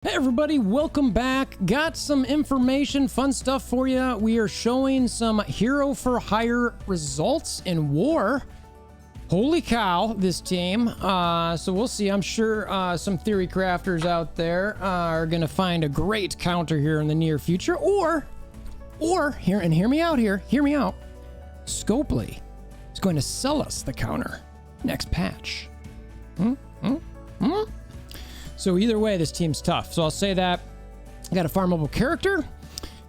Hey everybody, welcome back. Got some information, fun stuff for you. We are showing some hero for hire results in war. Holy cow, this team. So we'll see. I'm sure some theory crafters out there are gonna find a great counter here in the near future. Or hear me out here. Hear me out. Scopely is going to sell us the counter next patch. So either way, this team's tough. So I'll say that. Got a farmable character,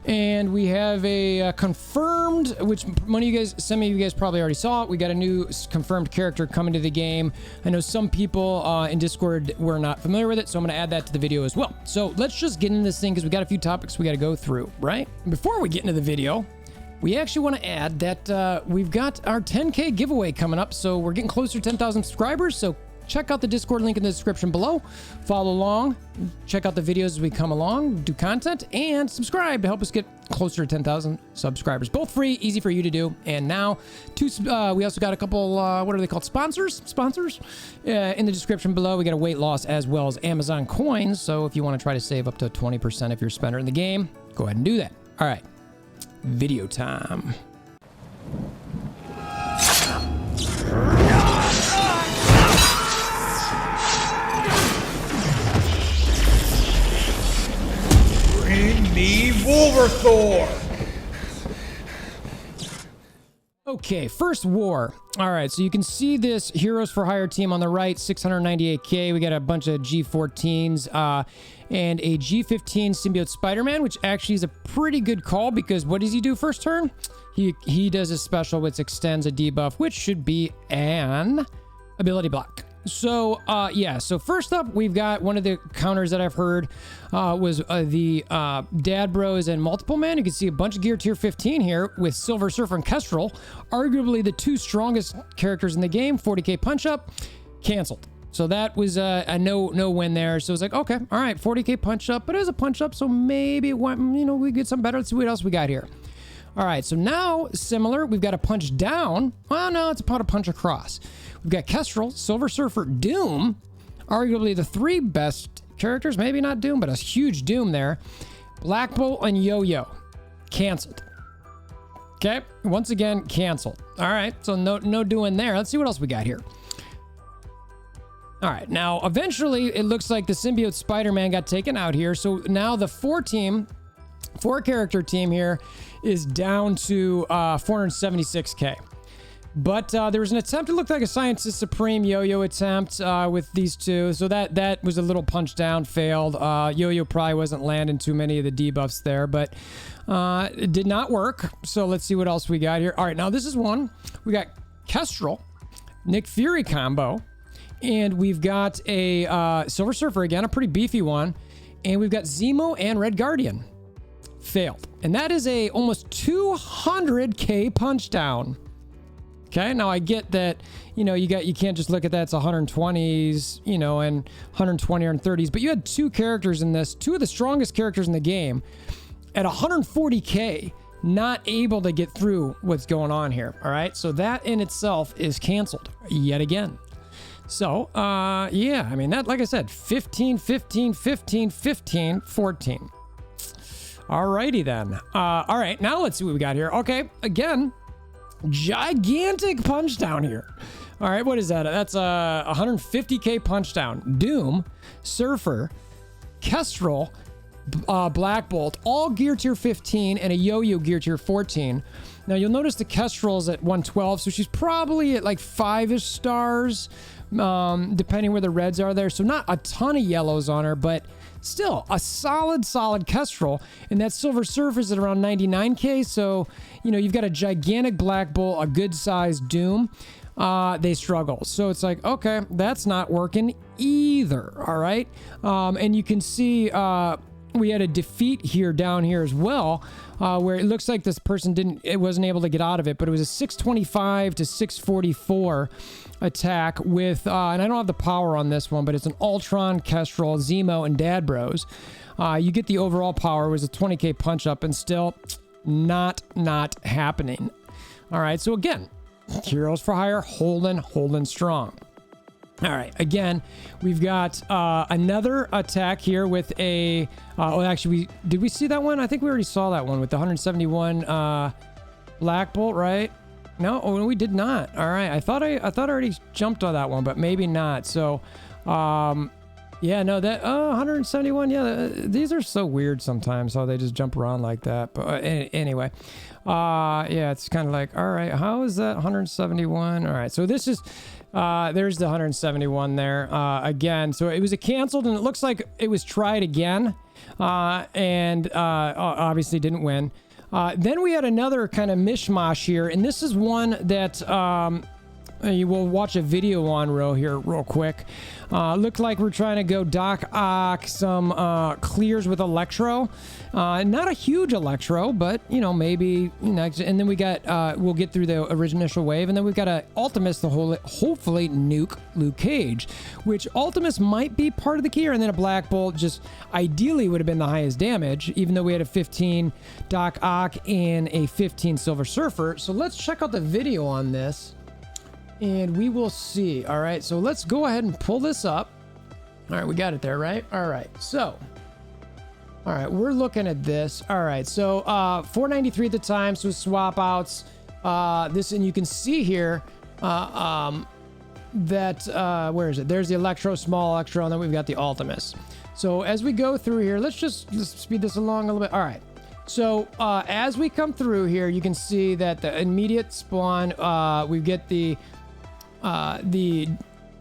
and we have a confirmed, which some of you guys probably already saw it. We got a new confirmed character coming to the game. I know some people in Discord were not familiar with it, so I'm going to add that to the video as well. So let's just get into this thing because we got a few topics we got to go through, right? Before we get into the video, we actually want to add that we've got our 10K giveaway coming up. So we're getting closer to 10,000 subscribers. So check out the Discord link in the description below. Follow along, check out the videos as we come along, do content, and subscribe to help us get closer to 10,000 subscribers. Both free, easy for you to do. And now, we also got a couple, what are they called? Sponsors in the description below. We got a weight loss as well as Amazon coins. So if you want to try to save up to 20% if you're a spender in the game, go ahead and do that. All right, video time. Bring me WolverThor! Okay, first war. All right, so you can see this Heroes for Hire team on the right, 698k. We got a bunch of G14s and a G15 symbiote Spider-Man, which actually is a pretty good call because what does he do first turn? He does a special which extends a debuff, which should be an ability block. So, yeah, so first up, we've got one of the counters that I've heard was the Dad Bros and Multiple Man. You can see a bunch of gear tier 15 here with Silver Surfer and Kestrel, arguably the two strongest characters in the game. 40k punch up, canceled. So that was a no win there. So it's like, okay, all right, 40k punch up, but it was a punch up, so maybe it went, we get some better. Let's see what else we got here. All right, so now similar, we've got a punch down. Well, no, it's about a punch across. We've got Kestrel, Silver Surfer, Doom, arguably the three best characters. Maybe not Doom, but a huge Doom there. Black Bolt and Yo-Yo, canceled. Okay, once again, canceled. All right, so no doing there. Let's see what else we got here. All right, now eventually it looks like the symbiote Spider-Man got taken out here. So now the four character team here is down to 476k. But there was an attempt, it looked like a Scientist Supreme Yo-Yo attempt with these two. So that was a little punch down, failed. Yo-Yo probably wasn't landing too many of the debuffs there, but it did not work. So let's see what else we got here. All right, now this is one. We got Kestrel, Nick Fury combo, and we've got a Silver Surfer again, a pretty beefy one. And we've got Zemo and Red Guardian. Failed. And that is a almost 200k punch down. Okay, now I get that, you can't just look at that, it's 120s, and 120 or 30s, but you had two characters in this, two of the strongest characters in the game at 140k, not able to get through what's going on here. All right, so that in itself is canceled yet again. So, yeah, I mean, that, like I said, 15, 15, 15, 15, 14. Alrighty then. All right, now let's see what we got here. Okay, again, gigantic punch down here. All right, what is that? That's a 150k punch down. Doom, Surfer, Kestrel, Black Bolt, all gear tier 15, and a Yo-Yo gear tier 14. Now you'll notice the Kestrel's at 112, so she's probably at like 5-ish stars, depending where the reds are there. So not a ton of yellows on her, but still a solid Kestrel. And that Silver Surfer is at around 99k. So, you've got a gigantic Black Bolt, a good sized Doom. They struggle. So it's like, okay, that's not working either. All right. And you can see, we had a defeat here down here as well, where it looks like this person wasn't able to get out of it, but it was a 625 to 644 attack with, and I don't have the power on this one, but it's an Ultron, Kestrel, Zemo, and Dad Bros. You get the overall power, it was a 20k punch up, and still not happening. All right, so again, Heroes for Hire holding strong. All right, again, we've got another attack here with a... oh, actually, did we see that one? I think we already saw that one with the 171 Black Bolt, right? No, oh, we did not. All right, I thought I already jumped on that one, but maybe not. So, yeah, no, that 171. Yeah, these are so weird sometimes how they just jump around like that. But anyway, yeah, it's kind of like, all right, how is that 171? All right, so this is there's the 171 there again. So it was a canceled, and it looks like it was tried again, and obviously didn't win. Then we had another kind of mishmash here, and this is one that you will watch a video on real quick. Looked like we're trying to go Doc Ock, some clears with Electro. Not a huge Electro, but, you know, maybe, you know, and then we got, we'll get through the initial wave, and then we've got a Ultimus, hopefully nuke Luke Cage, which Ultimus might be part of the key, and then a Black Bolt just ideally would have been the highest damage, even though we had a 15 Doc Ock and a 15 Silver Surfer. So let's check out the video on this, and we will see. All right, so let's go ahead and pull this up. All right, we got it there, right? All right, so, all right, we're looking at this. All right, so 493 at the time, so swap outs. This, and you can see here that, where is it? There's the Electro, small Electro, and then we've got the Ultimus. So as we go through here, let's speed this along a little bit. All right. So as we come through here, you can see that the immediate spawn, we get the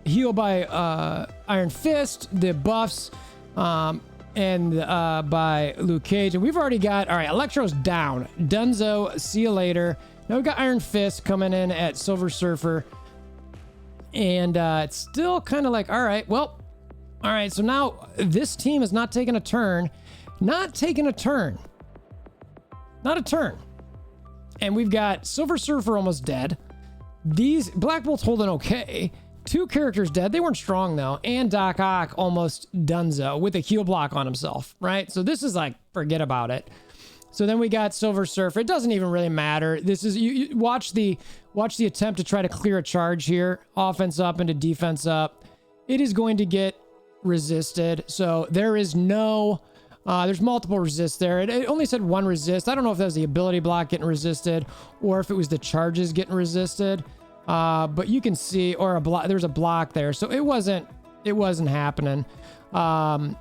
heal by Iron Fist, the buffs, and by Luke Cage. And we've already got, all right, Electro's down. Dunzo, see you later. Now we've got Iron Fist coming in at Silver Surfer. And it's still kind of like, all right, well, all right, so now this team is not taking a turn. Not taking a turn. Not a turn. And we've got Silver Surfer almost dead. These Black Bolt's holding okay. 2 characters dead. They weren't strong though. And Doc Ock almost donezo with a heal block on himself, right? So this is like, forget about it. So then we got Silver Surfer. It doesn't even really matter. This is, you watch the attempt to try to clear a charge here. Offense up into defense up. It is going to get resisted. So there is no... there's multiple resists there. It only said 1 resist. I don't know if that was the ability block getting resisted or if it was the charges getting resisted. But you can see, or a block. There's a block there, so it wasn't happening. And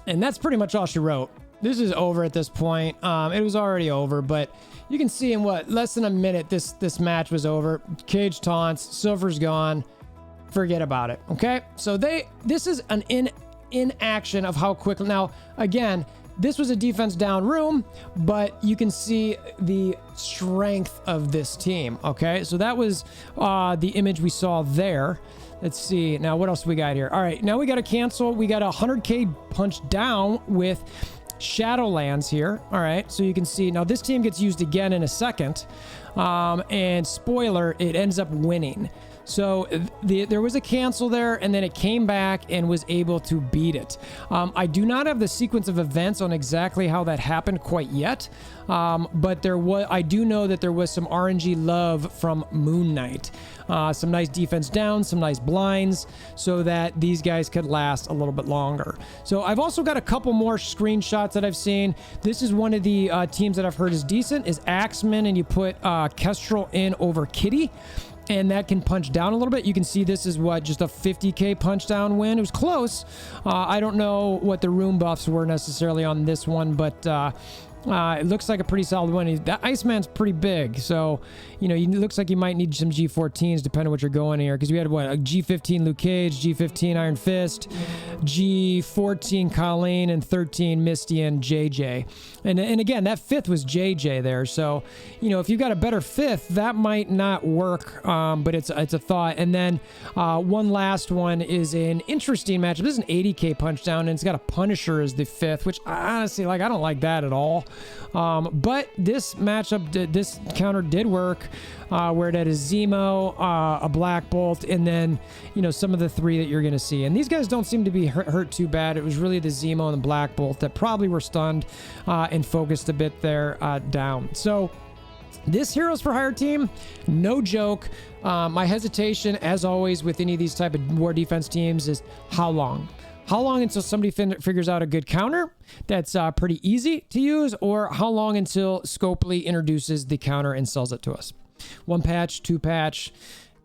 that's pretty much all she wrote. This is over at this point. It was already over, but you can see in what less than a minute this match was over. Cage taunts, Silver's gone. Forget about it. Okay, so this is an inaction of how quickly. Now again, this was a defense down room, but you can see the strength of this team. Okay, so that was the image we saw there. Let's see now what else we got here. All right, now we got to cancel. We got a 100k punch down with Shadowlands here. All right, so you can see now this team gets used again in a second, and spoiler, it ends up winning. So there was a cancel there, and then it came back and was able to beat it. I do not have the sequence of events on exactly how that happened quite yet, but I do know that there was some RNG love from Moon Knight. Some nice defense down, some nice blinds, so that these guys could last a little bit longer. So I've also got a couple more screenshots that I've seen. This is one of the teams that I've heard is decent, is Axeman, and you put Kestrel in over Kitty. And that can punch down a little bit. You can see this is what, just a 50k punch down win. It was close. I don't know what the room buffs were necessarily on this one, but it looks like a pretty solid win. That Iceman's pretty big, so you know, it looks like you might need some G14s depending on what you're going here, because we had what, a G15 Luke Cage, G15 Iron Fist, G14 Colleen, and 13 Misty and JJ. And again, that 5th was JJ there, so you know, if you've got a better 5th, that might not work, but it's a thought. And then one last one is an interesting matchup. This is an 80k punch down, and it's got a Punisher as the 5th, which honestly, like, I don't like that at all. But this matchup, this counter did work, where it had a Zemo, a Black Bolt, and then, you know, some of the 3 that you're going to see. And these guys don't seem to be hurt too bad. It was really the Zemo and the Black Bolt that probably were stunned and focused a bit there down. So This Heroes for Hire team, no joke. My hesitation, as always, with any of these type of war defense teams is how long? How long until somebody figures out a good counter that's pretty easy to use, or how long until Scopely introduces the counter and sells it to us? 1 patch, 2 patch,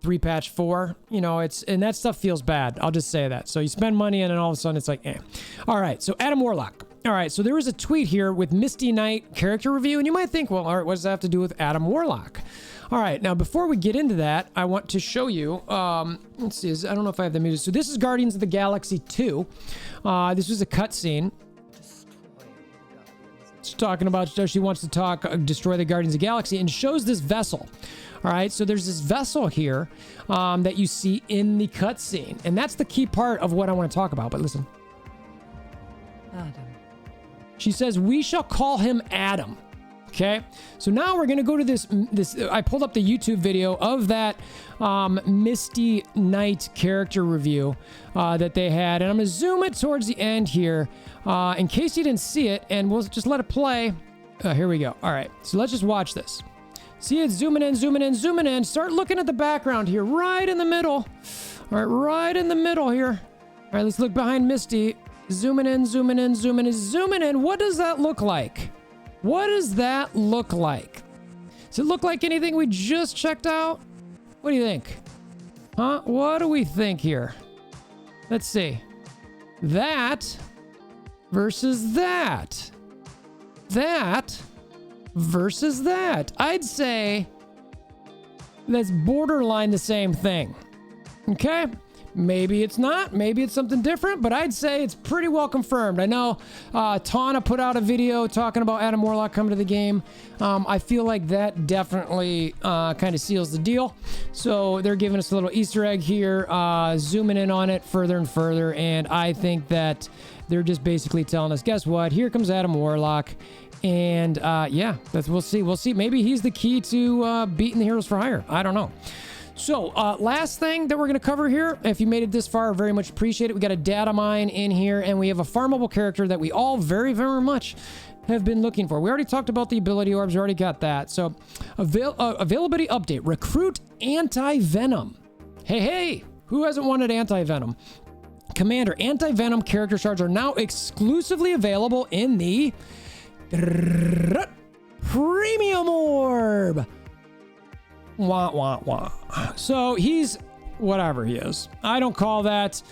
3 patch, 4. You know, and that stuff feels bad. I'll just say that. So you spend money and then all of a sudden it's like, eh. All right, so Adam Warlock. All right, so there was a tweet here with Misty Knight character review, and you might think, well, all right, what does that have to do with Adam Warlock? All right, now before we get into that, I want to show you, let's see, I don't know if I have the music. So this is Guardians of the Galaxy 2. This was a cutscene. She's talking about, she wants to talk, destroy the Guardians of the Galaxy, and shows this vessel. All right, so there's this vessel here that you see in the cutscene, and that's the key part of what I want to talk about, but listen. Adam. She says, we shall call him Adam. Okay, so now we're gonna go to this. I pulled up the YouTube video of that Misty Knight character review that they had, and I'm gonna zoom it towards the end here in case you didn't see it, and we'll just let it play. Here we go. All right, so let's just watch this. See it zooming in, zooming in, zooming in. Start looking at the background here, right in the middle. All right, right in the middle here. All right, let's look behind Misty. Zooming in, zooming in, zooming in, zooming in. What does that look like? What does that look like? Does it look like anything we just checked out? What do you think? Huh? What do we think here? Let's see. That versus that. That versus that. I'd say that's borderline the same thing. Okay? Maybe it's not. Maybe it's something different, but I'd say it's pretty well confirmed. I know Tana put out a video talking about Adam Warlock coming to the game. I feel like that definitely kind of seals the deal. So they're giving us a little Easter egg here, zooming in on it further and further, and I think that they're just basically telling us, guess what? Here comes Adam Warlock. And yeah, we'll see. We'll see. Maybe he's the key to beating the Heroes for Hire. I don't know. So, last thing that we're going to cover here, if you made it this far, very much appreciate it. We got a data mine in here, and we have a farmable character that we all very, very much have been looking for. We already talked about the ability orbs. We already got that. So, availability update. Recruit Anti-Venom. Hey, who hasn't wanted Anti-Venom? Commander, Anti-Venom character shards are now exclusively available in the Premium Orb. Wah, wah, wah. So he's whatever he is. I don't call that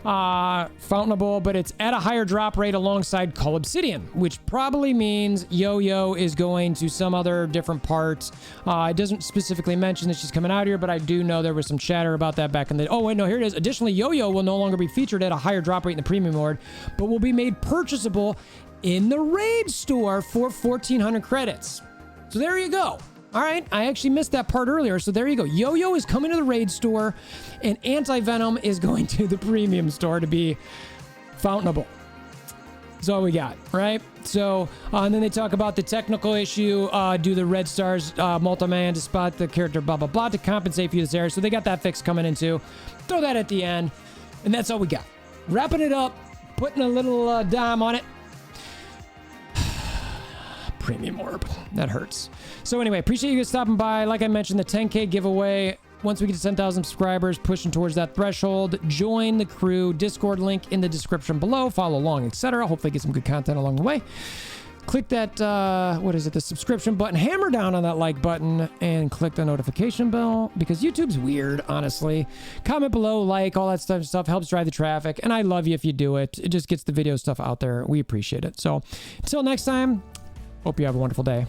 fountainable, but it's at a higher drop rate alongside Cull Obsidian, which probably means Yo-Yo is going to some other different part. It doesn't specifically mention that she's coming out here, but I do know there was some chatter about that back in the... Oh, wait, no, here it is. Additionally, Yo-Yo will no longer be featured at a higher drop rate in the Premium Orb, but will be made purchasable in the Raid Store for 1,400 credits. So there you go. All right, I actually missed that part earlier, so there you go. Yo-Yo is coming to the Raid Store, and Anti-Venom is going to the Premium Store to be fountainable. That's all we got, right? So, and then they talk about the technical issue. Do the red stars multi-man to spot the character, blah, blah, blah, to compensate for this error. So they got that fix coming in too. Throw that at the end, and that's all we got. Wrapping it up, putting a little dime on it. Premium Orb. That hurts. So anyway, appreciate you guys stopping by. Like I mentioned, the 10K giveaway. Once we get to 10,000 subscribers, pushing towards that threshold, join the crew. Discord link in the description below. Follow along, etc. Hopefully get some good content along the way. Click that, the subscription button. Hammer down on that like button and click the notification bell because YouTube's weird, honestly. Comment below, like, all that stuff helps drive the traffic. And I love you if you do it. It just gets the video stuff out there. We appreciate it. So until next time, hope you have a wonderful day.